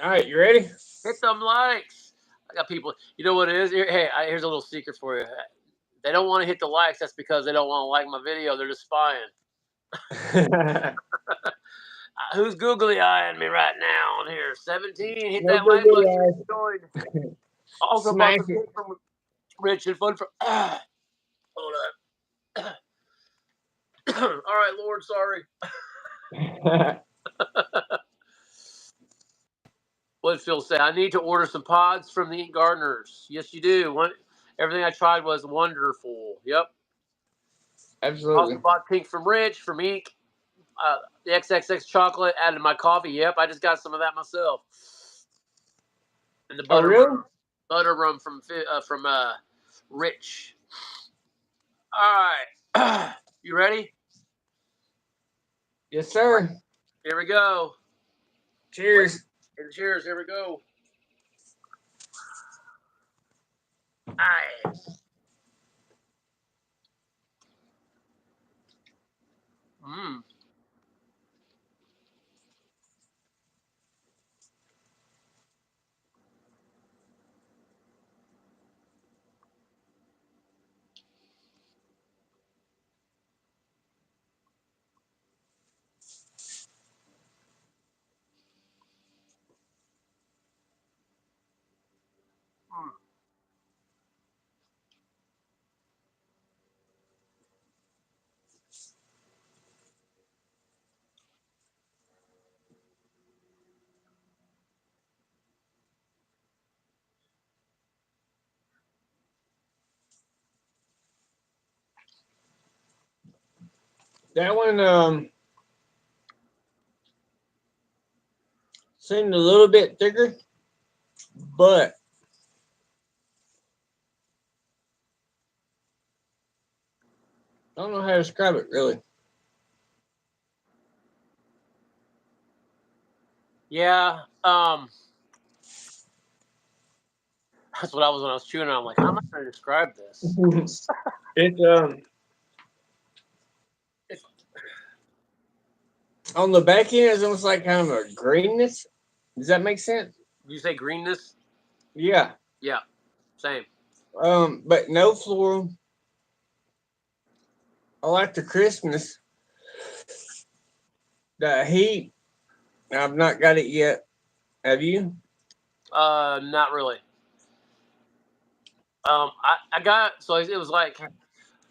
All right, you ready? Hit them likes. I got people. You know what it is? Here's a little secret for you. They don't want to hit the likes. That's because they don't want to like my video. They're just spying. Who's googly eyeing me right now on here? 17. Hit that like button. Join. Also bought some cake from Rich and Fun for. Hold up. All right, Lord, sorry. What did Phil say? I need to order some pods from the INKED Gardeners. Yes, you do. Everything I tried was wonderful. Yep. Absolutely. Also bought pink from Rich, from INKED. The XXX chocolate added to my coffee. Yep, I just got some of that myself. And the butter rum from Rich. All right, you ready? Yes, sir. Here we go. Cheers. And cheers. Here we go. Aye. Mmm. That one seemed a little bit thicker, but I don't know how to describe it really. Yeah. That's what I was when I was chewing. I'm like, how am I going to describe this? It's on the back end. It's almost like kind of a greenness. Does that make sense? Did you say greenness? Yeah. Yeah. Same. But no floral. I like the crispness. The heat. I've not got it yet. Have you? Not really. I got it was like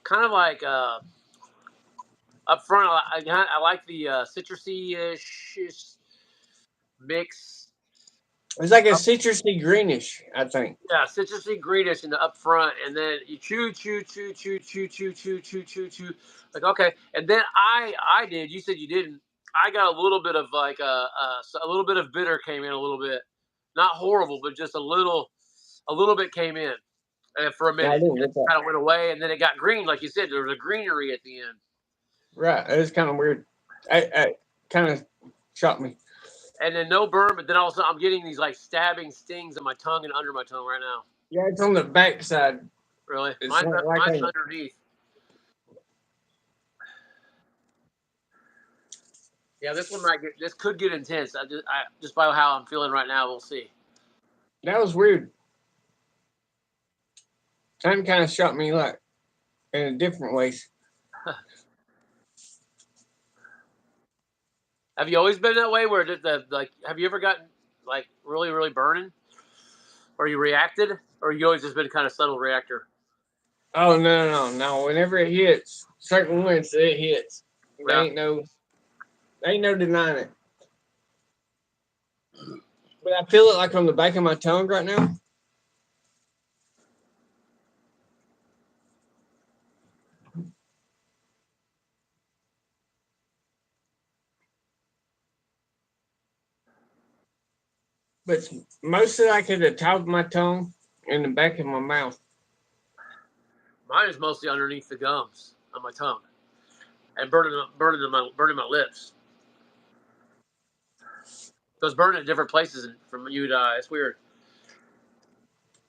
kind of like up front. I like the citrusy-ish mix. It's like a citrusy greenish, I think. Yeah, citrusy greenish in the up front, and then you chew. Like, okay, and then I did. You said you didn't. I got a little bit of like a little bit of bitter came in a little bit, not horrible, but just a little bit came in, and for a Yeah, I minute, didn't and get it that. kind of went away, and then it got green, like you said. There was a greenery at the end. Right, it was kind of weird. I kind of shocked me. And then no burn, but then all of a sudden I'm getting these like stabbing stings in my tongue and under my tongue right now. Yeah, it's on the back side. Really? It's Mine's not like underneath. Yeah, this one might get. This could get intense. Just by how I'm feeling right now, we'll see. That was weird. Time kind of shot me like in different ways. Have you always been that way? Where like, have you ever gotten like really, really burning, or you reacted, or you always just been kind of subtle reactor? Oh no! Whenever it hits, certain winds it hits. Yeah. There ain't no denying it. But I feel it like on the back of my tongue right now. But most of it like at the top of my tongue and the back of my mouth. Mine is mostly underneath the gums on my tongue and burning my lips. So it's burning at different places from you to I. It's weird.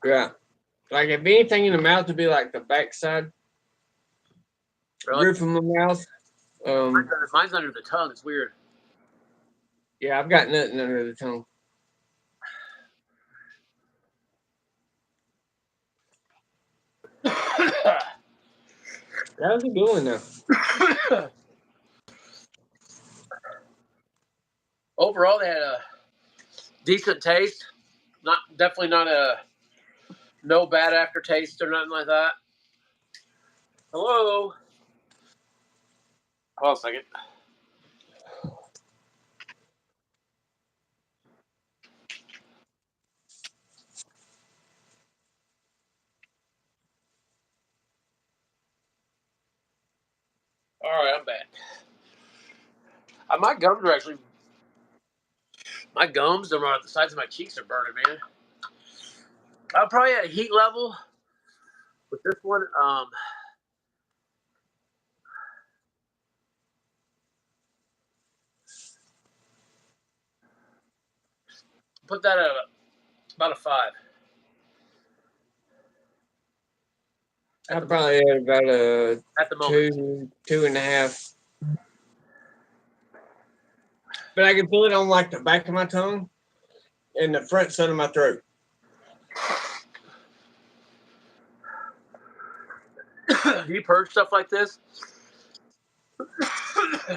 Yeah. Like if anything in the mouth would be like the backside Really? roof of my mouth. Mine's under the tongue. It's weird. Yeah, I've got nothing under the tongue. How's it going though? Overall, they had a decent taste. Definitely not a no bad aftertaste or nothing like that. Hello. Hold on a second. All right, I'm back. My gums are actually. My gums are on the sides of my cheeks are burning, man. I'm probably at a heat level with this one. Put that at about a 5. I probably had about a At the moment. 2.5. But I can feel it on like the back of my tongue and the front side of my throat. Do you purge stuff like this? Do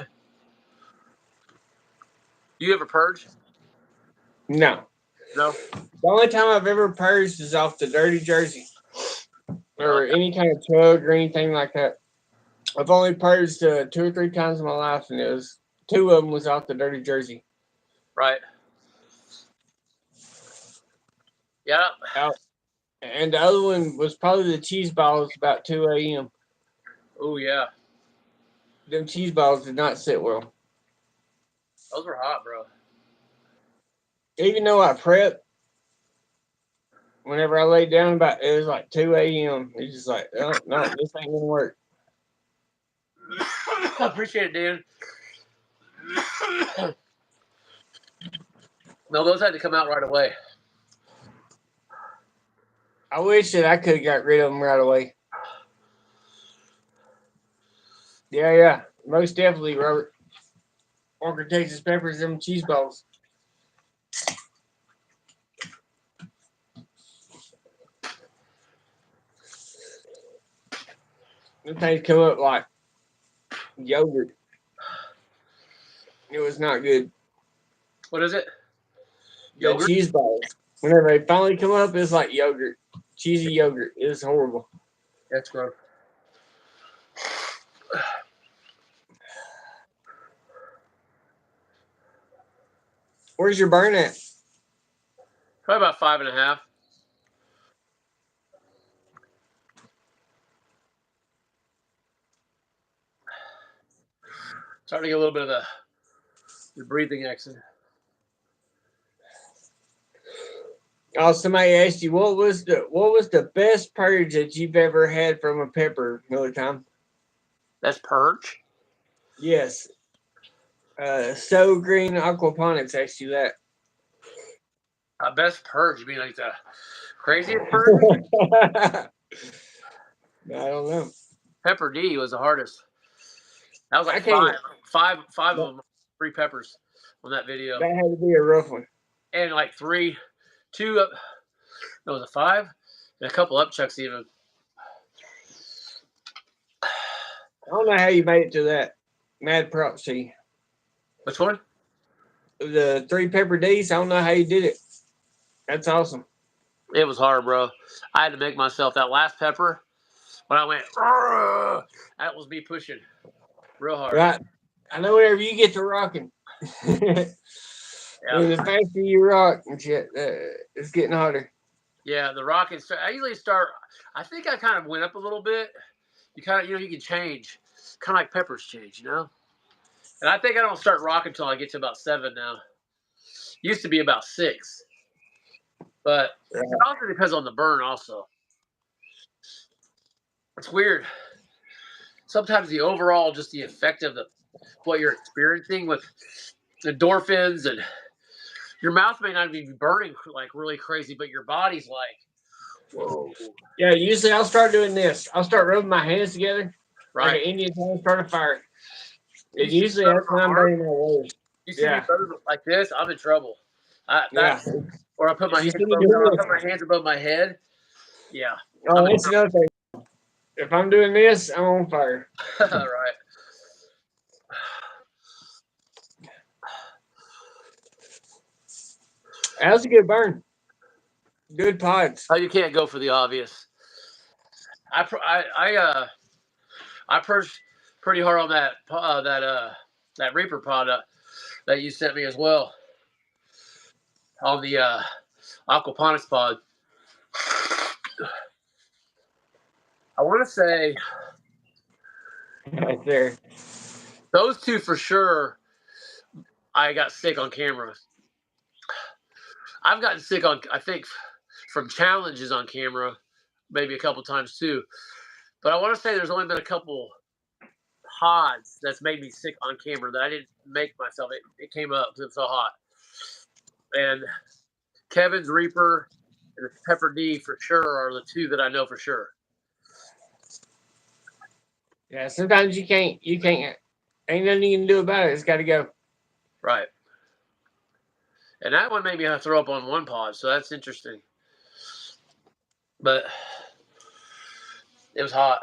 you ever purge? No. No. The only time I've ever purged is off the dirty jersey or any kind of tug or anything like that. I've only purged 2 or 3 times in my life, and it was 2 of them was off the dirty jersey. Right. Yeah. Out. And the other one was probably the cheese balls about 2 a.m. Oh yeah. Them cheese balls did not sit well. Those were hot, bro. Even though I prepped, whenever I laid down, it was like 2 a.m. It's just like, oh no, this ain't gonna work. I appreciate it, Dan. No, those had to come out right away. I wish that I could have got rid of them right away. Yeah, most definitely, Robert. Walker Texas peppers, them cheese balls. Them things come up like yogurt. It was not good. What is it? The Yogurt? cheese balls. Whenever they finally come up, it's like yogurt. Cheesy yogurt. It's horrible. That's gross. Where's your burn at? Probably about 5.5. Starting to get a little bit of the breathing accent. Oh, somebody asked you what was the best purge that you've ever had from a pepper, Millertime? That's purge? Yes. So Green Aquaponics asked you that. Best purge? You mean like the craziest purge? I don't know. Pepper D was the hardest. That was like I can't. five of them 3 peppers on that video. That had to be a rough one. And like 2 up, no, was it 5? And a couple upchucks even. I don't know how you made it to that. Mad props to you. Which one? The 3 pepper D's. I don't know how you did it. That's awesome. It was hard, bro. I had to make myself that last pepper. When I went, that was me pushing real hard. Right. I know whenever you get to rocking. Yeah. The faster you rock and shit, it's getting harder. Yeah, the rocking. I usually start. I think I kind of went up a little bit. You kind of, you can change, kind of like peppers change, And I think I don't start rocking until I get to about 7 now. Used to be about 6, but it also depends on the burn. Also, it's weird. Sometimes the overall, just the effect of what you're experiencing with endorphins, and your mouth may not be burning like really crazy, but your body's like, whoa. Yeah, usually I'll start doing this. I'll start rubbing my hands together, Right. like an Indian time start a fire. And usually that's when I'm burning my worst. You see me like this, I'm in trouble. Yeah. Or I put my hands above my head. Yeah. Oh, that's another thing. If I'm doing this, I'm on fire. Right. That was a good burn. Good pods. Oh, you can't go for the obvious. I purged pretty hard on that Reaper pod that you sent me as well on the aquaponics pod. I want to say right there. Those 2 for sure. I got sick on camera. I've gotten sick I think, from challenges on camera, maybe a couple times too. But I want to say there's only been a couple pods that's made me sick on camera that I didn't make myself. It came up because it's so hot. And Kevin's Reaper and the Pepper D for sure are the 2 that I know for sure. Yeah, sometimes you can't. Ain't nothing you can do about it. It's got to go. Right. And that one made me have to throw up on 1 pod, so that's interesting. But it was hot.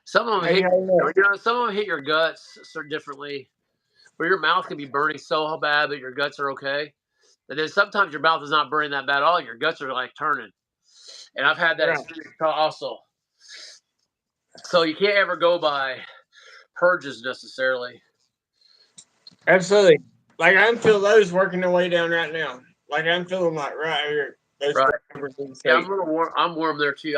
Some of them hit your guts so differently, where your mouth can be burning so bad that your guts are okay. And then sometimes your mouth is not burning that bad at all. Your guts are like turning. And I've had that experience also. So you can't ever go by purges necessarily. Absolutely. Like I'm feeling those working their way down right now. Like I'm feeling like right here. Right. Yeah, I'm a little warm. I'm warm there too.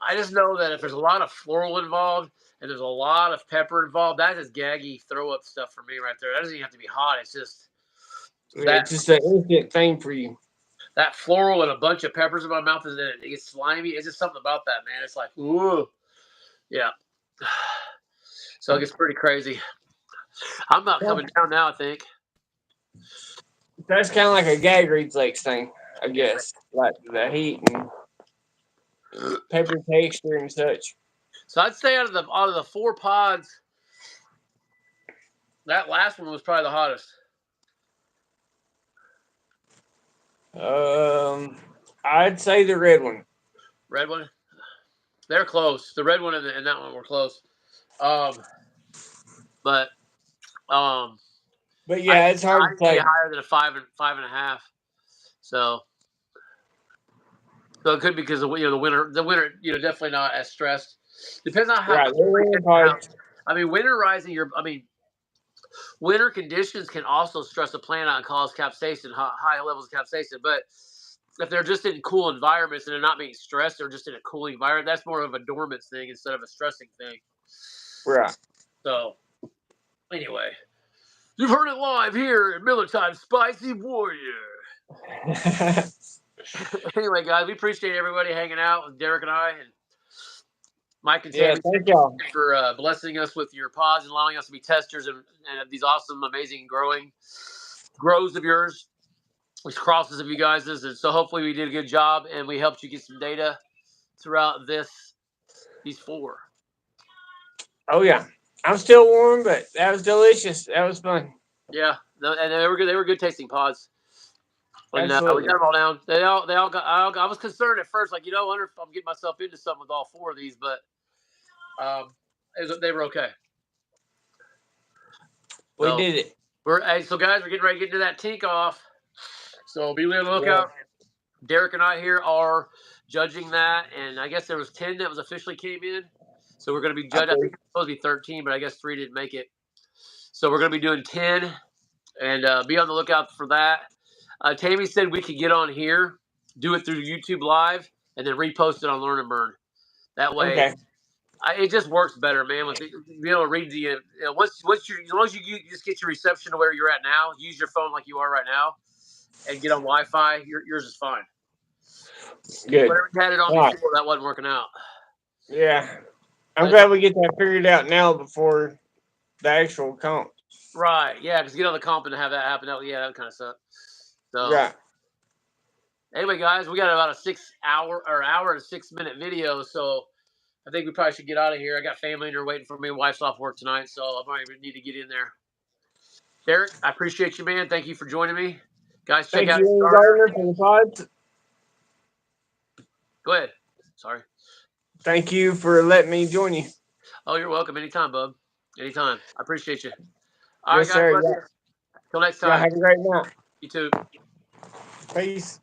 I just know that if there's a lot of floral involved and there's a lot of pepper involved, that is gaggy throw up stuff for me right there. That doesn't even have to be hot. It's just it's just an instant thing for you. That floral and a bunch of peppers in my mouth, and it gets slimy. It's just something about that, man. It's like, ooh, yeah. So it gets pretty crazy. I'm not coming down now, I think. That's kind of like a gag reflex thing, I guess. Like the heat and pepper texture and such. So I'd say out of the 4 pods, that last one was probably the hottest. I'd say the red one. Red one? They're close. The red one and that one were close. But yeah, it's hard to say. Higher than a 5.5. So it could be because the winter, definitely not as stressed. Depends on how. Right. I mean, winterizing winter conditions can also stress a plant out and cause capsaicin, high levels of capsaicin. But if they're just in cool environments and they're not being stressed, they're just in a cool environment, that's more of a dormant thing instead of a stressing thing. Right. So, anyway, you've heard it live here at MILLERTIME Spicy Warrior. Anyway, guys, we appreciate everybody hanging out with Derek and I and Mike and Tammy. Thank y'all for blessing us with your pods and allowing us to be testers and these awesome, amazing grows of yours, these crosses of you guys. And so hopefully we did a good job and we helped you get some data throughout these 4. Oh yeah, I'm still warm, but that was delicious. That was fun. Yeah, no, and they were good. They were good tasting pods. And we Absolutely. got them all down. They all got. I was concerned at first, like, I wonder if I'm getting myself into something with all four of these, but they were okay. We did it. So guys, we're getting ready to get into that tink off. So be on the lookout. Yeah. Derek and I here are judging that, and I guess there was 10 that was officially came in. So we're going to be judging. I think it's supposed to be 13, but I guess 3 didn't make it. So we're going to be doing 10, and be on the lookout for that. Tammy said we could get on here, do it through YouTube Live, and then repost it on Learn and Burn. That way, it just works better, man. With being able to read the once you, as long as you just get your reception to where you're at now, use your phone like you are right now, and get on Wi-Fi. Yours is fine. Good. Whatever you had it on before, that wasn't working out. Yeah, I'm glad we get that figured out now before the actual comp. Right. Yeah, because get on the comp and have that happen. That would kind of suck. So. Right. Anyway, guys, we got about a hour and 6 minute video, so I think we probably should get out of here. I got family in there waiting for me. Wife's off work tonight, so I might even need to get in there. Derek, I appreciate you, man. Thank you for joining me. Guys, check out Gardener for the pods. Go ahead. Sorry. Thank you for letting me join you. Oh, you're welcome. Anytime, bub. Anytime. I appreciate you. All yes, right, guys. Sir. Till next time. Have a great night. You too. Peace.